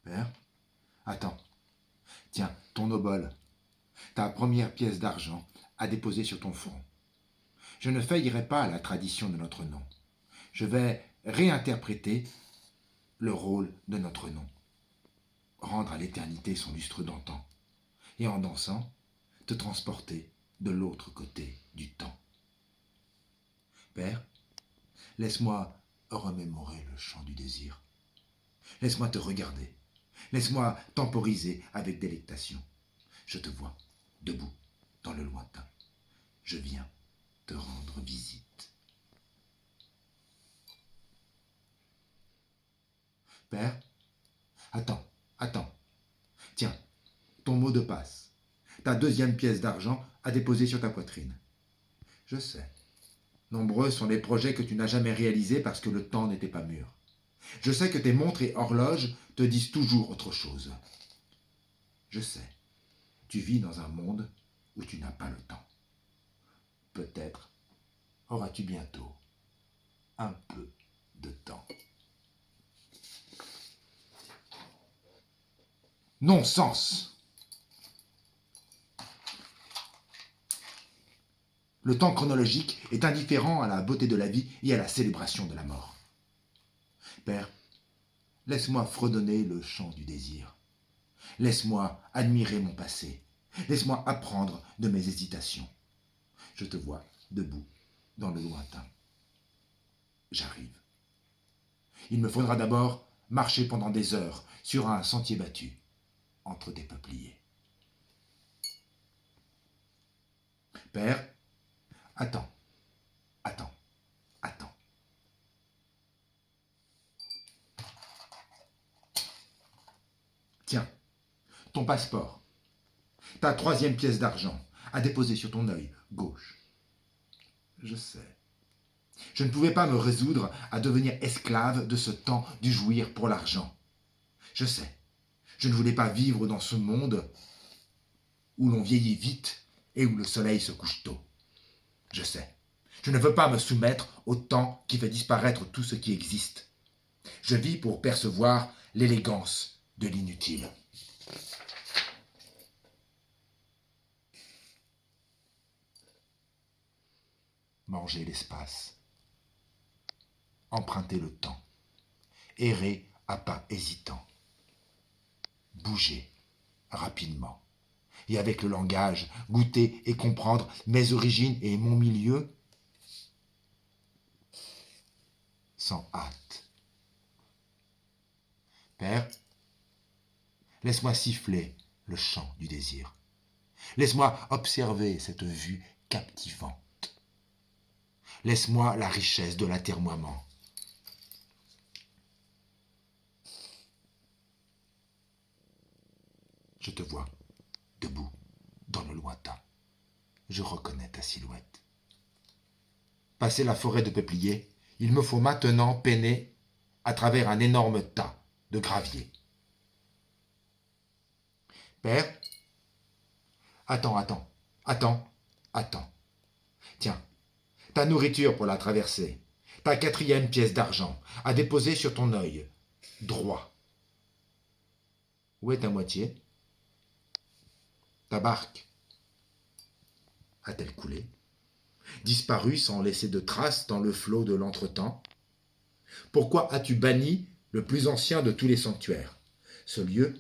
Père, attends. Tiens, ton obole, ta première pièce d'argent à déposer sur ton front. Je ne faillirai pas à la tradition de notre nom. Je vais réinterpréter le rôle de notre nom. Rendre à l'éternité son lustre d'antan. Et en dansant, te transporter de l'autre côté du temps. Père, laisse-moi remémorer le chant du désir. Laisse-moi te regarder. Laisse-moi temporiser avec délectation. Je te vois, debout, dans le lointain. Je viens te rendre visite. Père, attends. Tiens, ton mot de passe. Ta deuxième pièce d'argent à déposer sur ta poitrine. Je sais. Nombreux sont les projets que tu n'as jamais réalisés parce que le temps n'était pas mûr. Je sais que tes montres et horloges te disent toujours autre chose. Je sais. Tu vis dans un monde où tu n'as pas le temps. Peut-être auras-tu bientôt un peu de temps. Non-sens! Le temps chronologique est indifférent à la beauté de la vie et à la célébration de la mort. Père, laisse-moi fredonner le chant du désir. Laisse-moi admirer mon passé. Laisse-moi apprendre de mes hésitations. Je te vois debout dans le lointain. J'arrive. Il me faudra d'abord marcher pendant des heures sur un sentier battu, entre des peupliers. Père, attends. Tiens, ton passeport, ta troisième pièce d'argent à déposer sur ton œil gauche. Je sais. Je ne pouvais pas me résoudre à devenir esclave de ce temps du jouir pour l'argent. Je sais. Je ne voulais pas vivre dans ce monde où l'on vieillit vite et où le soleil se couche tôt. Je sais. Je ne veux pas me soumettre au temps qui fait disparaître tout ce qui existe. Je vis pour percevoir l'élégance de l'inutile. Manger l'espace, emprunter le temps, errer à pas hésitants, bouger rapidement, et avec le langage, goûter et comprendre mes origines et mon milieu sans hâte. Père, laisse-moi siffler le chant du désir. Laisse-moi observer cette vue captivante. Laisse-moi la richesse de l'atermoiement. Je te vois, debout, dans le lointain. Je reconnais ta silhouette. Passé la forêt de peupliers, il me faut maintenant peiner à travers un énorme tas de gravier. Père, attends. Tiens, ta nourriture pour la traversée, ta quatrième pièce d'argent à déposer sur ton œil droit. Où est ta moitié? Ta barque a-t-elle coulé? Disparu sans laisser de traces dans le flot de l'entretemps? Pourquoi as-tu banni le plus ancien de tous les sanctuaires, ce lieu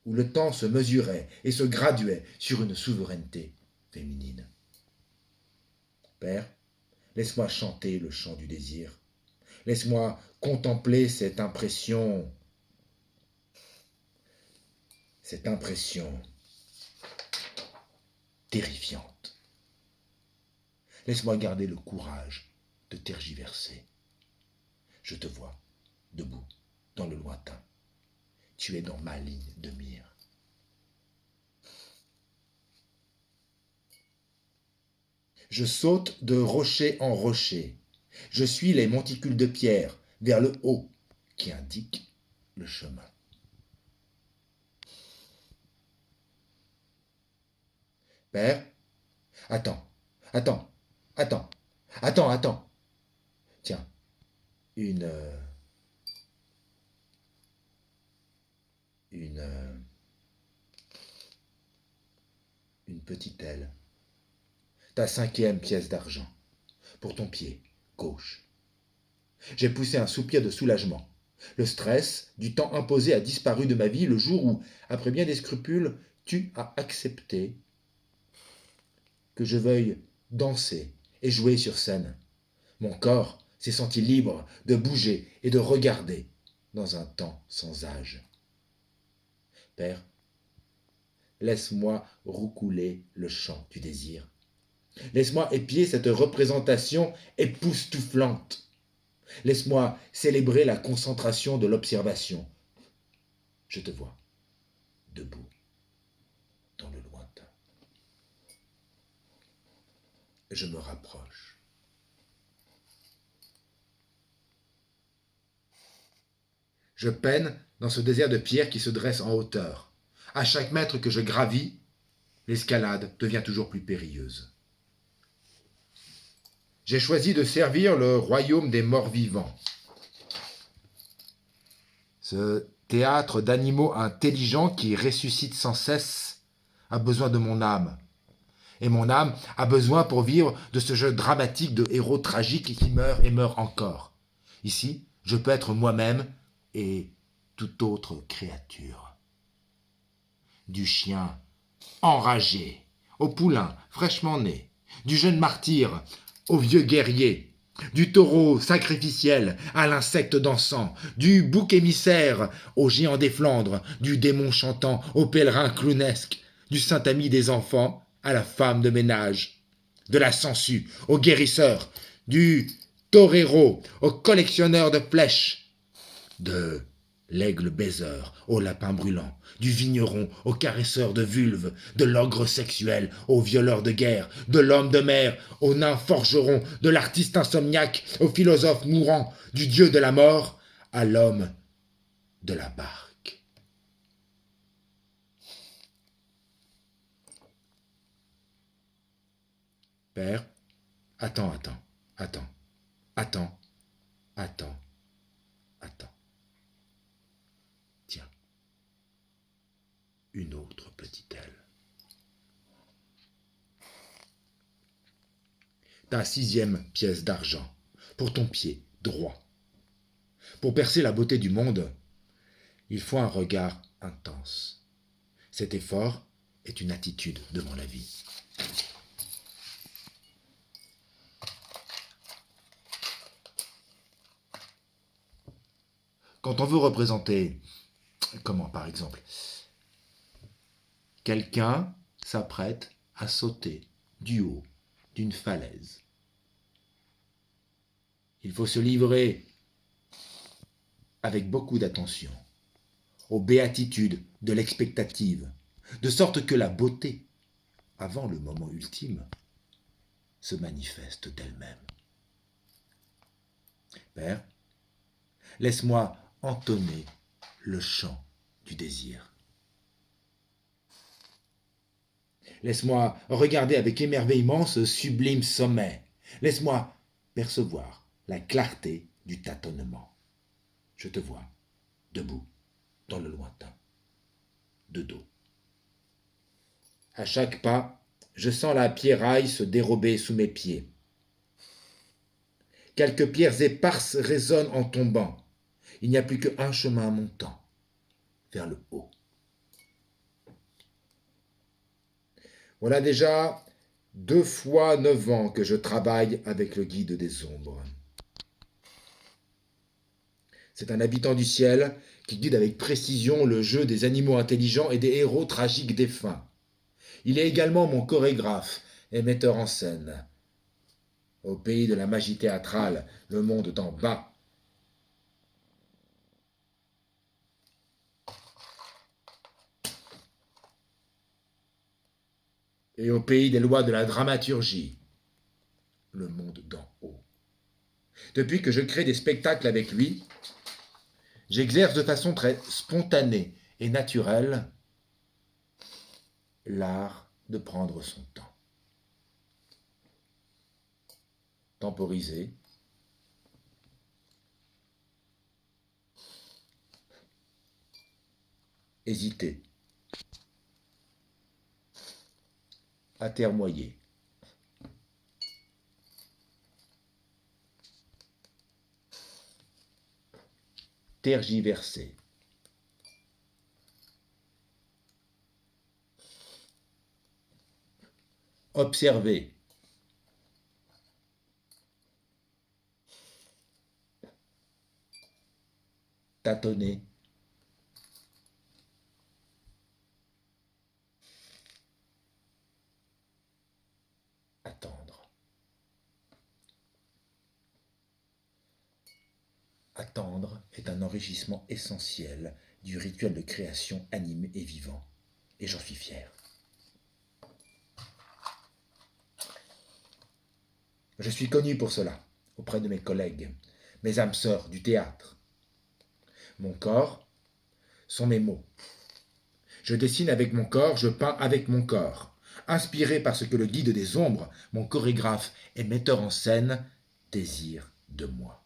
où le temps se mesurait et se graduait sur une souveraineté féminine? Père, laisse-moi chanter le chant du désir. Laisse-moi contempler cette impression terrifiante. Laisse-moi garder le courage de tergiverser. Je te vois, debout, dans le lointain. Tu es dans ma ligne de mire. Je saute de rocher en rocher. Je suis les monticules de pierre vers le haut qui indiquent le chemin. Père, attends. Tiens, une une, une petite aile. Ta 5e pièce d'argent, pour ton pied gauche. J'ai poussé un soupir de soulagement. Le stress du temps imposé a disparu de ma vie le jour où, après bien des scrupules, tu as accepté que je veuille danser et jouer sur scène. Mon corps s'est senti libre de bouger et de regarder dans un temps sans âge. Père, laisse-moi roucouler le chant du désir. Laisse-moi épier cette représentation époustouflante. Laisse-moi célébrer la concentration de l'observation. Je te vois, debout, dans le lointain. Je me rapproche. Je peine dans ce désert de pierre qui se dresse en hauteur. À chaque mètre que je gravis, l'escalade devient toujours plus périlleuse. J'ai choisi de servir le royaume des morts vivants. Ce théâtre d'animaux intelligents qui ressuscitent sans cesse a besoin de mon âme. Et mon âme a besoin pour vivre de ce jeu dramatique de héros tragiques qui meurent et meurent encore. Ici, je peux être moi-même et toute autre créature. Du chien enragé au poulain fraîchement né, du jeune martyr au vieux guerrier, du taureau sacrificiel à l'insecte dansant, du bouc émissaire au géant des Flandres, du démon chantant au pèlerin clownesque, du saint ami des enfants à la femme de ménage, de la sangsue au guérisseur, du torero au collectionneur de flèches, de l'aigle baiseur au lapin brûlant, du vigneron au caresseur de vulves, de l'ogre sexuel au violeur de guerre, de l'homme de mer au nain forgeron, de l'artiste insomniaque au philosophe mourant, du dieu de la mort à l'homme de la barque. Père, attends, attends. Tiens, une autre petite aile. Ta 6e pièce d'argent, pour ton pied droit. Pour percer la beauté du monde, il faut un regard intense. Cet effort est une attitude devant la vie. Quand on veut représenter, comment par exemple, quelqu'un s'apprête à sauter du haut d'une falaise. Il faut se livrer avec beaucoup d'attention aux béatitudes de l'expectative, de sorte que la beauté, avant le moment ultime, se manifeste d'elle-même. Père, laisse-moi entonner le chant du désir. Laisse-moi regarder avec émerveillement ce sublime sommet. Laisse-moi percevoir la clarté du tâtonnement. Je te vois, debout, dans le lointain, de dos. À chaque pas, je sens la pierraille se dérober sous mes pieds. Quelques pierres éparses résonnent en tombant. Il n'y a plus qu'un chemin montant, vers le haut. Voilà déjà 2 fois 9 ans que je travaille avec le guide des ombres. C'est un habitant du ciel qui guide avec précision le jeu des animaux intelligents et des héros tragiques défunts. Il est également mon chorégraphe et metteur en scène. Au pays de la magie théâtrale, le monde d'en bas. Et au pays des lois de la dramaturgie, le monde d'en haut. Depuis que je crée des spectacles avec lui, j'exerce de façon très spontanée et naturelle l'art de prendre son temps. Temporiser, hésiter, atermoyer, tergiverser, observer, tâtonner, attendre. Attendre est un enrichissement essentiel du rituel de création animé et vivant, et j'en suis fier. Je suis connu pour cela, auprès de mes collègues, mes âmes sœurs du théâtre. Mon corps sont mes mots. Je dessine avec mon corps, je peins avec mon corps. Inspiré par ce que le guide des ombres, mon chorégraphe et metteur en scène, désire de moi.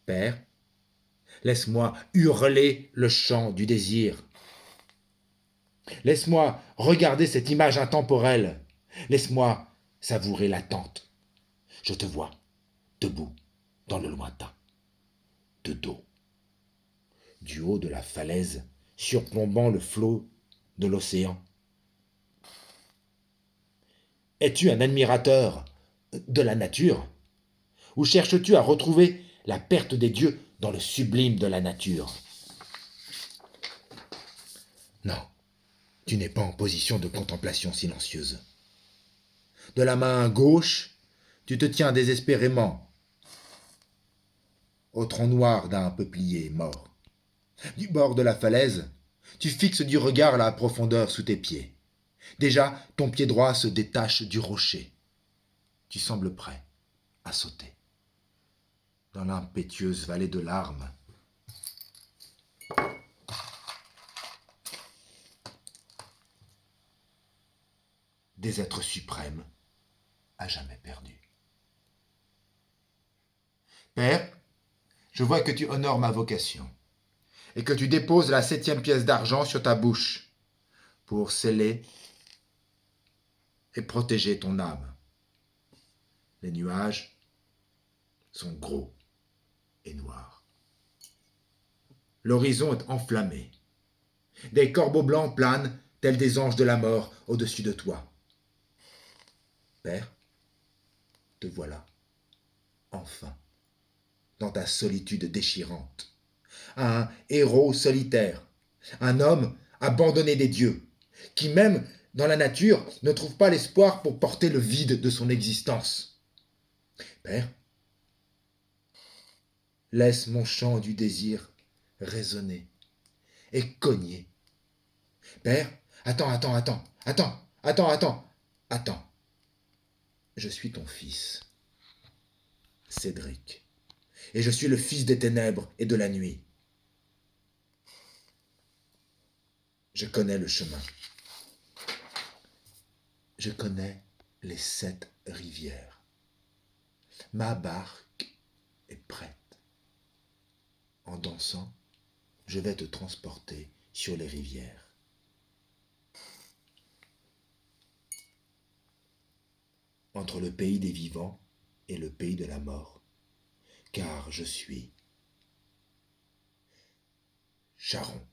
Père, laisse-moi hurler le chant du désir. Laisse-moi regarder cette image intemporelle. Laisse-moi savourer l'attente. Je te vois, debout, dans le lointain, de dos, du haut de la falaise, surplombant le flot de l'océan. Es-tu un admirateur de la nature? Ou cherches-tu à retrouver la perte des dieux dans le sublime de la nature? Non, tu n'es pas en position de contemplation silencieuse. De la main gauche, tu te tiens désespérément au tronc noir d'un peuplier mort. Du bord de la falaise, tu fixes du regard la profondeur sous tes pieds. Déjà, ton pied droit se détache du rocher. Tu sembles prêt à sauter. Dans l'impétueuse vallée de larmes, des êtres suprêmes à jamais perdus. Père, je vois que tu honores ma vocation et que tu déposes la 7e pièce d'argent sur ta bouche pour sceller et protéger ton âme. Les nuages sont gros et noirs. L'horizon est enflammé. Des corbeaux blancs planent tels des anges de la mort au-dessus de toi. Père, te voilà, enfin, dans ta solitude déchirante. Un héros solitaire, un homme abandonné des dieux, qui même dans la nature ne trouve pas l'espoir pour porter le vide de son existence. Père, laisse mon chant du désir résonner et cogner. Père, attends. Je suis ton fils, Cédric, et je suis le fils des ténèbres et de la nuit. Je connais le chemin. Je connais les 7 rivières. Ma barque est prête. En dansant, je vais te transporter sur les rivières. Entre le pays des vivants et le pays de la mort, car je suis Charon.